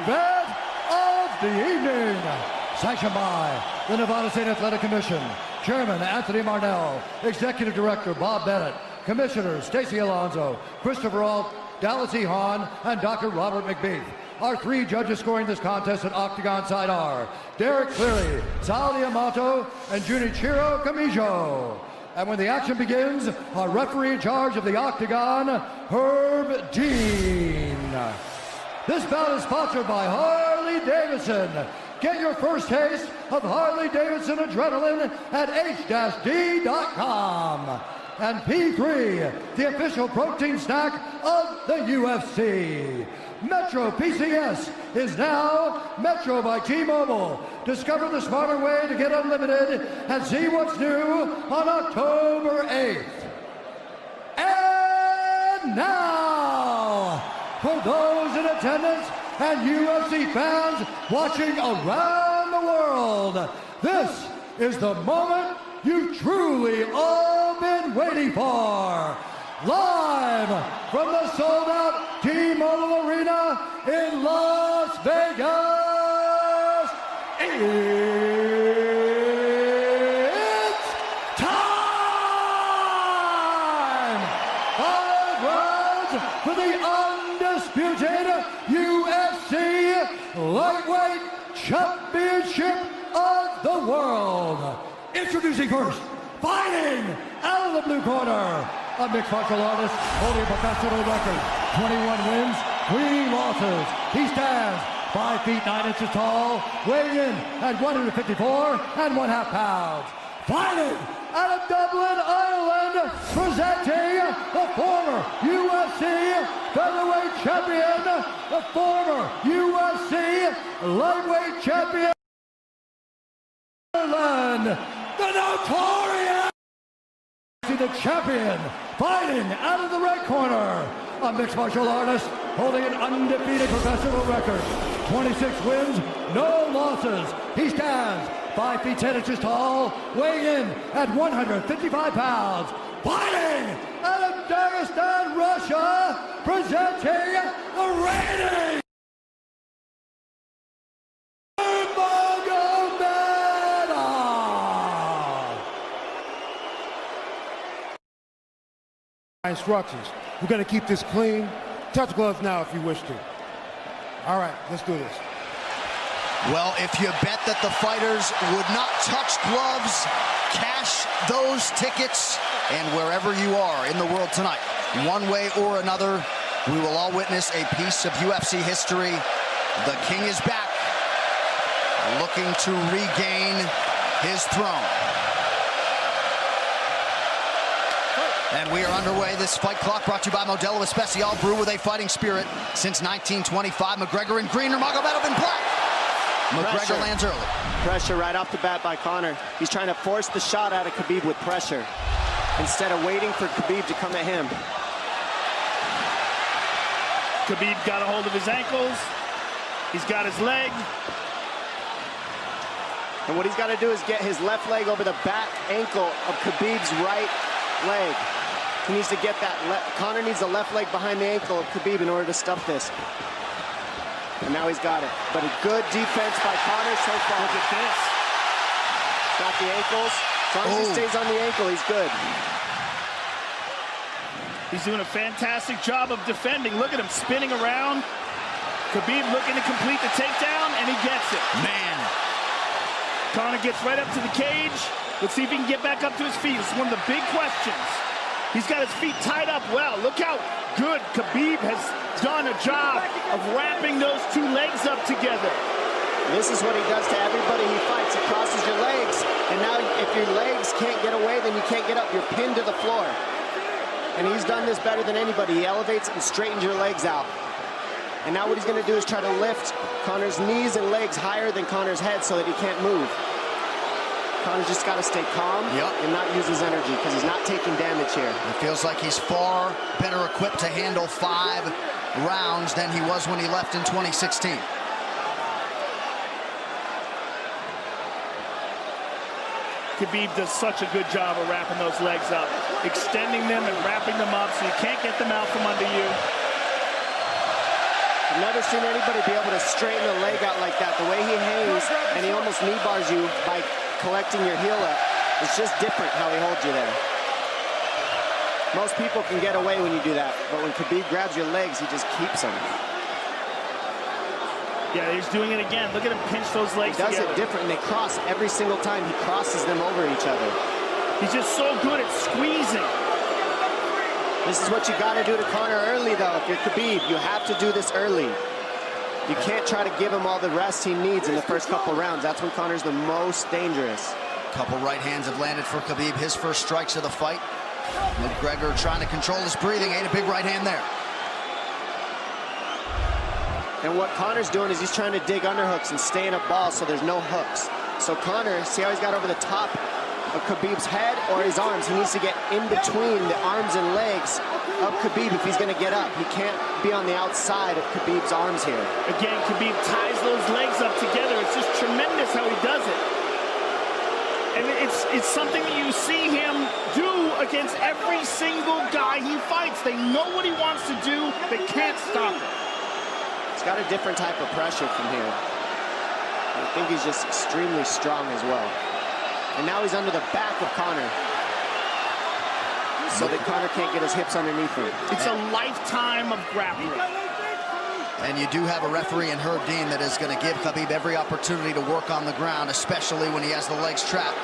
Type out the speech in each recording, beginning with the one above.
event of the evening. Sanctioned by the Nevada State Athletic Commission, Chairman Anthony Marnell, Executive Director Bob Bennett, Commissioners Stacey Alonso, Christopher Alt, Dallas E. Hahn, and Dr. Robert McBeath. Our three judges scoring this contest at Octagon side are Derek Cleary, Sal Diamato, and Junichiro Kamijo. And when the action begins, our referee in charge of the Octagon, Herb Dean. This bout is sponsored by Harley-Davidson. Get your first taste of Harley-Davidson adrenaline at h-d.com. And P3, the official protein snack of the UFC. Metro PCS is now Metro by T-Mobile. Discover the smarter way to get unlimited and see what's new on October 8th. And now, for those in attendance and UFC fans watching around the world, this is the moment you've truly all been waiting for. Live from the sold-out T-Mobile Arena in Las Vegas, it's time! 5 rounds for the undisputed UFC Lightweight Championship of the World. Introducing first, fighting out of the blue corner, a mixed martial artist holding a professional record, 21 wins, 3 losses. He stands 5 feet 9 inches tall, weighing in at 154.5 pounds. Fighting out of Dublin, Ireland, presenting the former UFC featherweight champion, the former UFC lightweight champion, Ireland, the notorious, the champion, fighting out of the red corner, a mixed martial artist holding an undefeated professional record, 26 wins, no losses. He stands 5 feet 10 inches tall, weighing in at 155 pounds. Fighting out of Dagestan, Russia, presenting the reigning Instructions. We're going to keep this clean. Touch gloves now if you wish to. All right, let's do this. Well, if you bet that the fighters would not touch gloves, cash those tickets, and wherever you are in the world tonight, one way or another, we will all witness a piece of UFC history. The King is back, looking to regain his throne. And we are underway. This fight clock brought to you by Modelo Especial, brew with a fighting spirit since 1925. Mkregor in green, Nurmogomedov in black. Mkregor lands early. Pressure right off the bat by Conor. He's trying to force the shot out of Khabib with pressure instead of waiting for Khabib to come at him. Khabib got a hold of his ankles. He's got his leg. And what he's got to do is get his left leg over the back ankle of Khabib's right leg. He needs to get that. Conor needs the left leg behind the ankle of Khabib in order to stuff this. And now he's got it. But a good defense by Conor so far. Look at this. Got the ankles. As long as he stays on the ankle, he's good. He's doing a fantastic job of defending. Look at him spinning around. Khabib looking to complete the takedown, and he gets it. Man. Conor gets right up to the cage. Let's see if he can get back up to his feet. It's one of the big questions. He's got his feet tied up well. Look how good Khabib has done a job of wrapping those two legs up together. This is what he does to everybody he fights. He crosses your legs, and now if your legs can't get away, then you can't get up. You're pinned to the floor. And he's done this better than anybody. He elevates and straightens your legs out. And now what he's going to do is try to lift Conor's knees and legs higher than Conor's head so that he can't move. Conor's just got to stay calm and not use his energy because he's not taking damage here. It feels like he's far better equipped to handle 5 rounds than he was when he left in 2016. Khabib does such a good job of wrapping those legs up, extending them and wrapping them up so you can't get them out from under you. I've never seen anybody be able to straighten a leg out like that. The way he hangs, and he almost knee bars you by collecting your heel up. It's just different how he holds you there. Most people can get away when you do that, but when Khabib grabs your legs, he just keeps them. Yeah, he's doing it again. Look at him pinch those legs together. He does it different, and they cross every single time. He crosses them over each other. He's just so good at squeezing. This is what you got to do to Conor early, though. If you're Khabib, you have to do this early. You can't try to give him all the rest he needs in the first couple rounds. That's when Conor's the most dangerous. Couple right hands have landed for Khabib. His first strikes of the fight. Mkregor trying to control his breathing. Ate a big right hand there. And what Conor's doing is he's trying to dig underhooks and stay in a ball so there's no hooks. So Conor, see how he's got over the top of Khabib's head or his arms? He needs to get in between the arms and legs of Khabib if he's going to get up. He can't be on the outside of Khabib's arms here. Again, Khabib ties those legs up together. It's just tremendous how he does it. And it's something that you see him do against every single guy he fights. They know what he wants to do. They can't stop it. He's got a different type of pressure from here. I think he's just extremely strong as well. And now he's under the back of Conor, so that Conor can't get his hips underneath him. It's a lifetime of grappling. And you do have a referee in Herb Dean that is going to give Khabib every opportunity to work on the ground, especially when he has the legs trapped.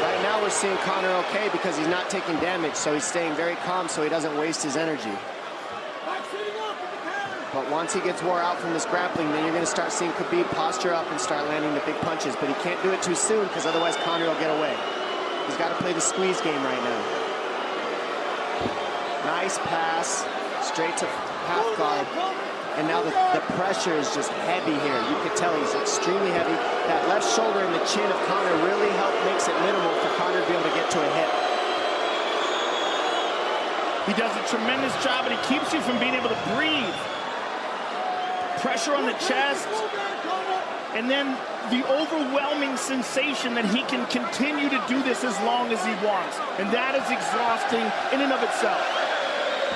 Right now we're seeing Conor okay because he's not taking damage, so he's staying very calm so he doesn't waste his energy. But once he gets wore out from this grappling, then you're going to start seeing Khabib posture up and start landing the big punches. But he can't do it too soon because otherwise Conor will get away. He's got to play the squeeze game right now. Nice pass, straight to half guard. And now the pressure is just heavy here. You can tell he's extremely heavy. That left shoulder and the chin of Conor really makes it minimal for Conor to be able to get to a hit. He does a tremendous job, and he keeps you from being able to breathe. Pressure on the chest, and then the overwhelming sensation that he can continue to do this as long as he wants. And that is exhausting in and of itself.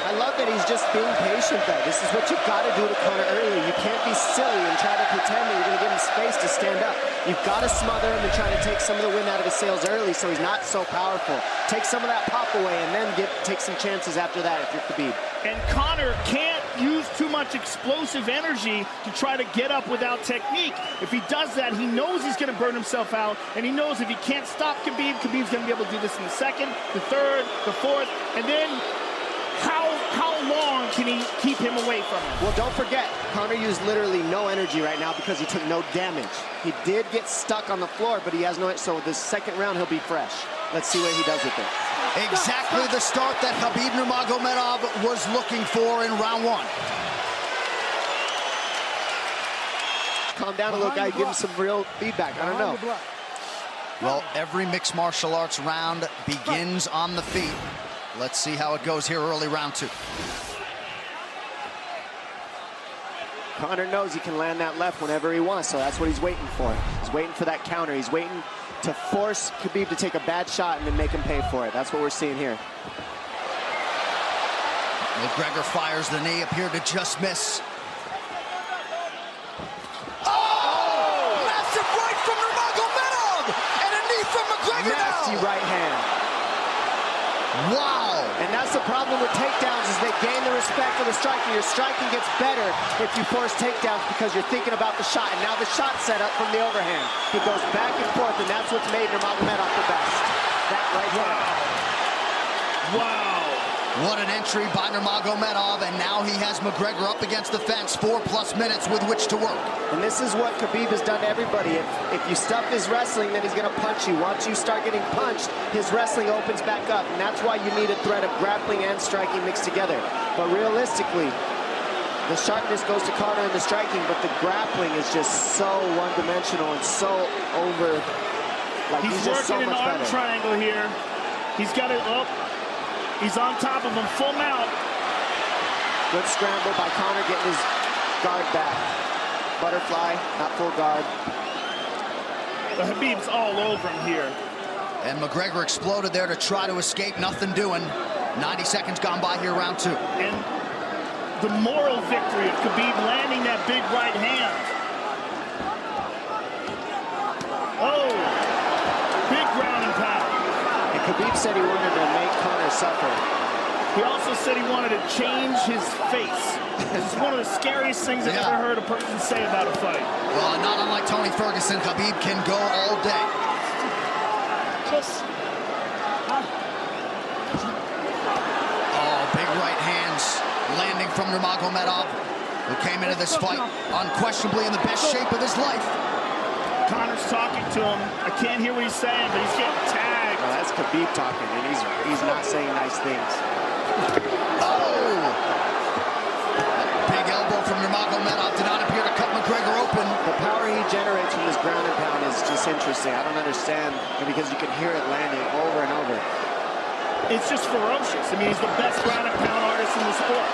I love that he's just being patient, though. This is what you've got to do to Conor early. You can't be silly and try to pretend that you're going to give him space to stand up. You've got to smother him and try to take some of the wind out of his sails early so he's not so powerful. Take some of that pop away and then take some chances after that if you're Khabib. And Conor can't use too much explosive energy to try to get up without technique. If he does that, he knows he's going to burn himself out, and he knows if he can't stop Khabib, Khabib's going to be able to do this in the second, the third, the fourth, and then how long can he keep him away from him? Well, don't forget, Conor used literally no energy right now because he took no damage. He did get stuck on the floor, but he has no, so this second round he'll be fresh. Let's see what he does with it. Exactly the start that Khabib Nurmagomedov was looking for in round one. Calm down a little guy, give him some real feedback. I don't know. Well, every mixed martial arts round begins on the feet. Let's see how it goes here early round two. Conor knows he can land that left whenever he wants, so that's what he's waiting for. He's waiting for that counter. He's waiting to force Khabib to take a bad shot and then make him pay for it. That's what we're seeing here. Mkregor fires the knee, appeared to just miss. Oh! Massive right from Nurmagomedov! And a knee from Mkregor now! Nasty right hand. Wow! And that's the problem with takedowns is they gain the respect of the striker. Your striking gets better if you force takedowns because you're thinking about the shot. And now the shot set up from the overhand. He goes back and forth, and that's what's made Nurmagomedov the best. That right hand. Wow. What an entry by Nurmagomedov, and now he has Mkregor up against the fence, 4+ minutes with which to work. And this is what Khabib has done to everybody. If you stuff his wrestling, then he's going to punch you. Once you start getting punched, his wrestling opens back up, and that's why you need a threat of grappling and striking mixed together. But realistically, the sharpness goes to Conor in the striking, but the grappling is just so one-dimensional and so over. Like he's just so working much an arm better. triangle here. He's got it up. He's on top of him, full mount. Good scramble by Conor, getting his guard back. Butterfly, not full guard. The Khabib's all over him here. And Mkregor exploded there to try to escape, nothing doing. 90 seconds gone by here, round two. And the moral victory of Khabib landing that big right hand. Oh, big ground and pound. And Khabib said he wanted to make Conor suffer. He also said he wanted to change his face. This is one of the scariest things I've ever heard a person say about a fight. Well, not unlike Tony Ferguson, Khabib can go all day. Oh, big right hands landing from Nurmagomedov, who came into this fight unquestionably in the best shape of his life. Conor's talking to him. I can't hear what he's saying, but he's getting tagged. Well, that's Khabib talking, and he's not saying nice things. Oh! Big elbow from Nurmagomedov did not appear to cut Mkregor open. The power he generates from this ground and pound is just interesting. I don't understand, because you can hear it landing over and over. It's just ferocious. I mean, he's the best ground and pound artist in the sport.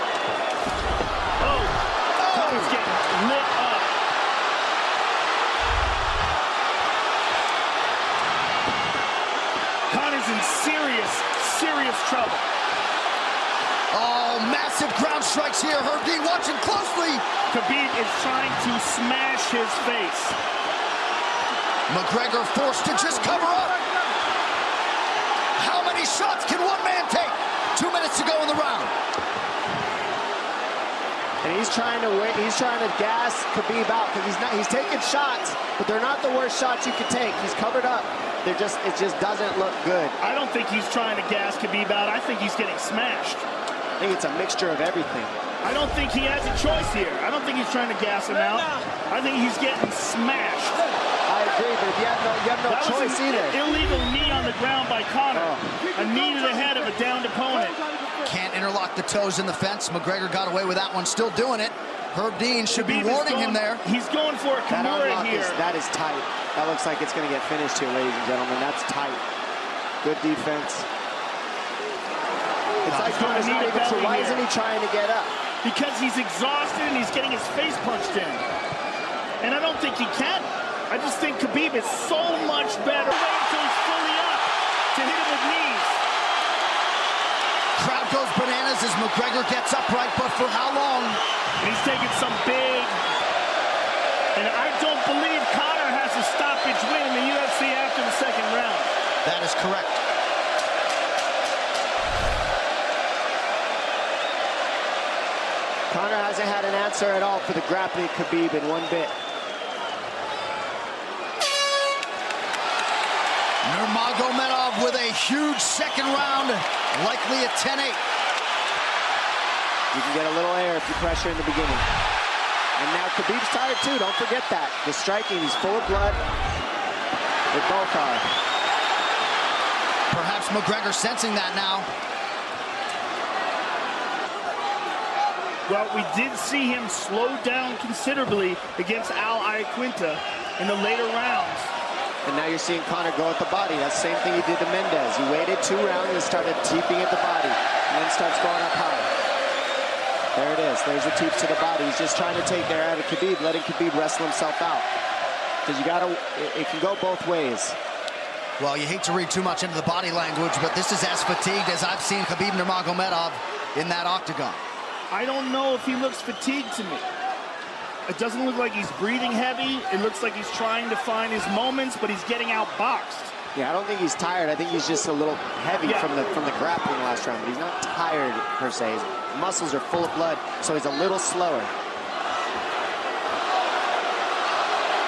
Oh! Conor's getting lit up. Conor's in serious trouble. Oh, massive ground strikes here. Herb Dean watching closely. Khabib is trying to smash his face. Mkregor forced to just cover up. How many shots can one man take? 2 minutes to go in the round. And he's trying to gas Khabib out, because he's taking shots, but they're not the worst shots you could take. He's covered up. It just doesn't look good. I don't think he's trying to gas Khabib out. I think he's getting smashed. I think it's a mixture of everything. I don't think he has a choice here. I don't think he's trying to gas him out. I think he's getting smashed. I agree, but you have no choice either. Illegal knee on the ground by Conor. A knee to the head of a downed opponent. Can't interlock the toes in the fence. Mkregor got away with that one, still doing it. Herb Dean should be warning him there. He's going for a Kimura here. That is tight. That looks like it's going to get finished here, ladies and gentlemen. That's tight. Good defense. It's like Conor's not even sure. Why isn't he trying to get up? Because he's exhausted and he's getting his face punched in. And I don't think he can. I just think Khabib is so much better. Wait until he's fully up to hit him with knees. Crowd goes bananas as Mkregor gets upright, but for how long? And he's taking some big... And I don't believe Conor has a stoppage win in the UFC after the second round. That is correct. Conor hasn't had an answer at all for the grappling Khabib in one bit. Nurmagomedov with a huge second round, likely a 10-8. You can get a little air if you pressure in the beginning. And now Khabib's tired too, don't forget that. The striking, he's full of blood. They both are. Perhaps Mkregor sensing that now. Well, we did see him slow down considerably against Al Iaquinta in the later rounds. And now you're seeing Conor go at the body. That's the same thing he did to Mendez. He waited 2 rounds and started teeping at the body, and then starts going up high. There it is. There's the teeps to the body. He's just trying to take air out of Khabib, letting Khabib wrestle himself out. Because you gotta, it can go both ways. Well, you hate to read too much into the body language, but this is as fatigued as I've seen Khabib Nurmagomedov in that octagon. I don't know if he looks fatigued to me. It doesn't look like he's breathing heavy. It looks like he's trying to find his moments, but he's getting outboxed. Yeah, I don't think he's tired. I think he's just a little heavy from the grappling last round, but he's not tired per se. His muscles are full of blood, so he's a little slower.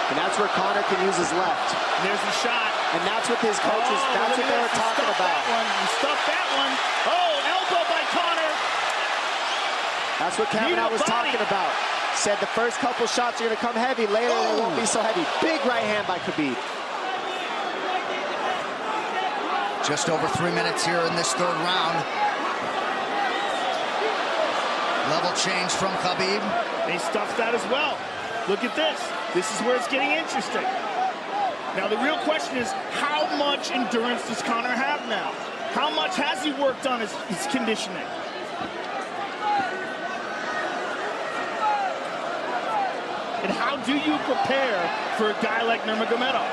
And that's where Conor can use his left. There's the shot. And that's what his coaches, that's what they were talking about. He stuffed that one. Oh, elbow by Conor. That's what Kavanaugh was talking about. Said the first couple shots are going to come heavy. Later, they won't be so heavy. Big right hand by Khabib. Just over 3 minutes here in this third round. Level change from Khabib. They stuffed that as well. Look at this. This is where it's getting interesting. Now, the real question is, how much endurance does Conor have now? How much has he worked on his conditioning? And how do you prepare for a guy like Nurmagomedov?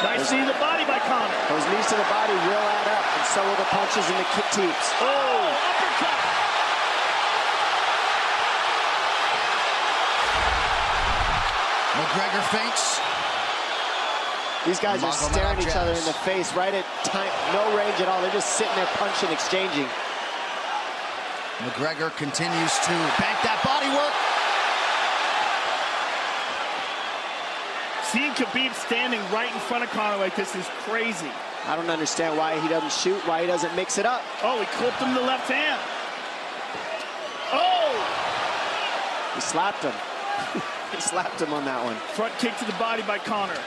Nice knee to the body by Conor. Those knees to the body will add up, and so will the punches and the kick teeps. Oh, uppercut. McGregor feints. These guys are staring each other in the face right at time, no range at all. They're just sitting there punching, exchanging. McGregor continues to bank that body work. Seeing Khabib standing right in front of Conor like this is crazy. I don't understand why he doesn't shoot, why he doesn't mix it up. Oh, he clipped him the left hand. Oh! He slapped him. He slapped him on that one. Front kick to the body by Conor.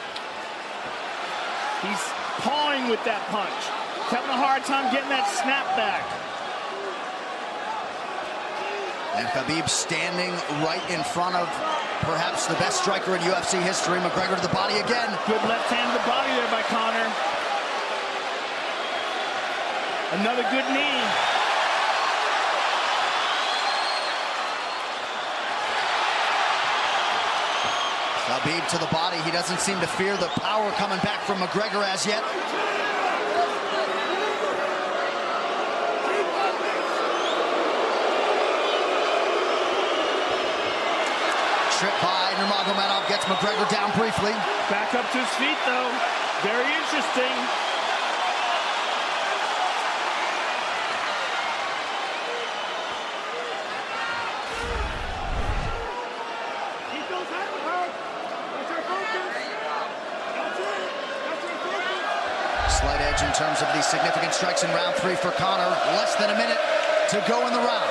He's pawing with that punch. He's having a hard time getting that snap back. And Khabib standing right in front of perhaps the best striker in UFC history. McGregor to the body again. Good left hand to the body there by Conor. Another good knee. Khabib to the body. He doesn't seem to fear the power coming back from McGregor as yet. Trip by Nurmogomedov gets McGregor down briefly. Back up to his feet, though. Very interesting. Slight edge in terms of these significant strikes in round 3 for Conor. Less than a minute to go in the round.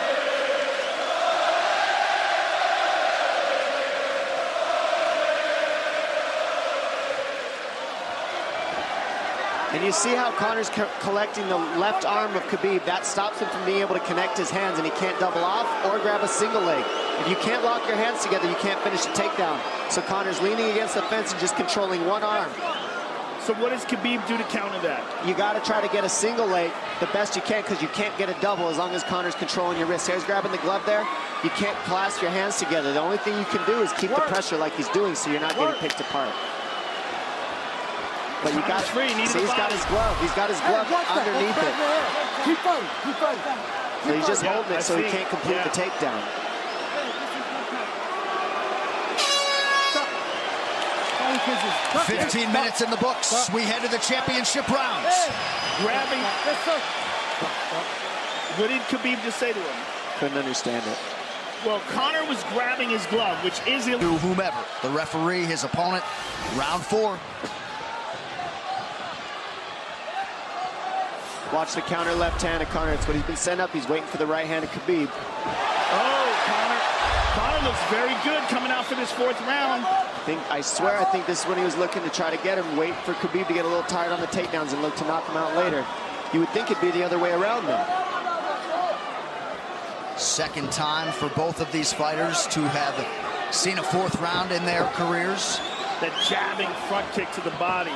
And you see how Conor's collecting the left arm of Khabib. That stops him from being able to connect his hands, and he can't double off or grab a single leg. If you can't lock your hands together, you can't finish a takedown. So Conor's leaning against the fence and just controlling one arm. So what does Khabib do to counter that? You got to try to get a single leg the best you can, because you can't get a double as long as Conor's controlling your wrist. Here's grabbing the glove there. You can't clasp your hands together. The only thing you can do is keep the pressure like he's doing, so you're not getting picked apart. But you got free. See, he's got his glove. He's got his glove underneath it. Keep fighting. Keep fighting. So he's just holding it so he can't complete the takedown. Stop. 15 minutes in the books. We head to the championship rounds. Grabbing. What did Khabib just say to him? Couldn't understand it. Well, Conor was grabbing his glove, which is illegal. To whomever, the referee, his opponent, round 4. Watch the counter left hand of Conor. It's what he's been sent up. He's waiting for the right hand of Khabib. Oh, Conor looks very good coming out for this 4th round. I swear, I think this is when he was looking to try to get him, wait for Khabib to get a little tired on the takedowns and look to knock him out later. You would think it'd be the other way around, though. Second time for both of these fighters to have seen a 4th round in their careers. That jabbing front kick to the body.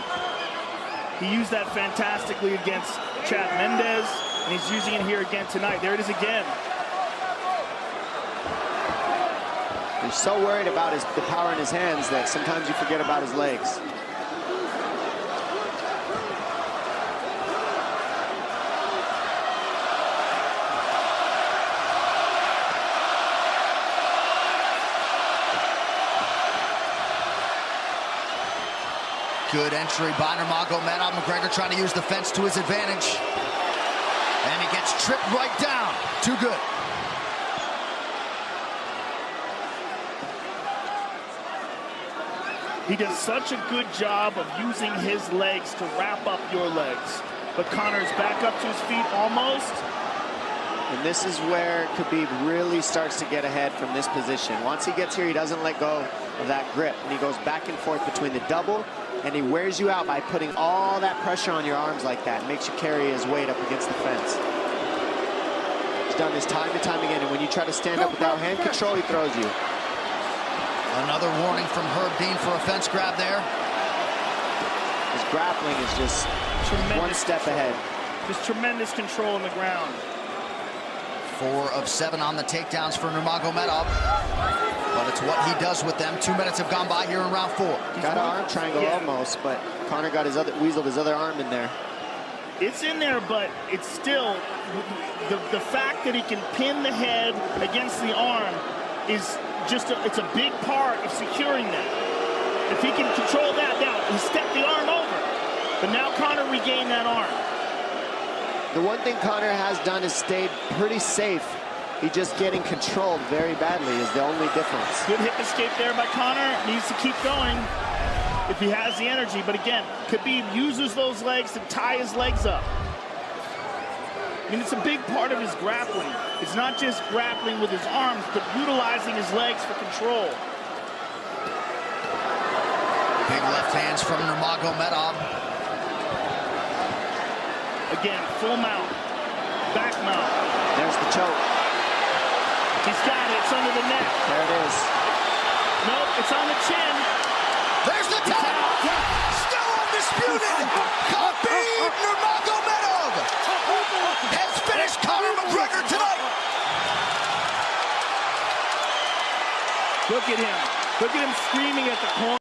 He used that fantastically against Chad Mendes, and he's using it here again tonight. There it is again. He's so worried about the power in his hands that sometimes you forget about his legs. Good entry by Nurmagomedov. McGregor trying to use the fence to his advantage. And he gets tripped right down. Too good. He does such a good job of using his legs to wrap up your legs. But Conor's back up to his feet almost. And this is where Khabib really starts to get ahead from this position. Once he gets here, he doesn't let go of that grip. And he goes back and forth between the double, and he wears you out by putting all that pressure on your arms like that. It makes you carry his weight up against the fence. He's done this time and time again, and when you try to stand up without hand control, he throws you. Another warning from Herb Dean for a fence grab there. His grappling is just one step ahead. Just tremendous control on the ground. 4 of 7 on the takedowns for Nurmagomedov. But it's what he does with them. 2 minutes have gone by here in round 4. Got an arm triangle almost, but Conor got weaseled his other arm in there. It's in there, but it's still the fact that he can pin the head against the arm is just it's a big part of securing that. If he can control that, now he stepped the arm over. But now Conor regained that arm. The one thing Conor has done is stayed pretty safe. He's just getting controlled very badly is the only difference. Good hip escape there by Conor. Needs to keep going if he has the energy. But again, Khabib uses those legs to tie his legs up. I mean, it's a big part of his grappling. It's not just grappling with his arms, but utilizing his legs for control. Big left hands from Nurmogomedov. Again, full mount, back mount. There's the choke. He's got it, it's under the neck. There it is. Nope, it's on the chin. There's the tap. Still undisputed. Khabib Nurmogomedov has finished Conor McGregor tonight. Look at him. Look at him screaming at the corner.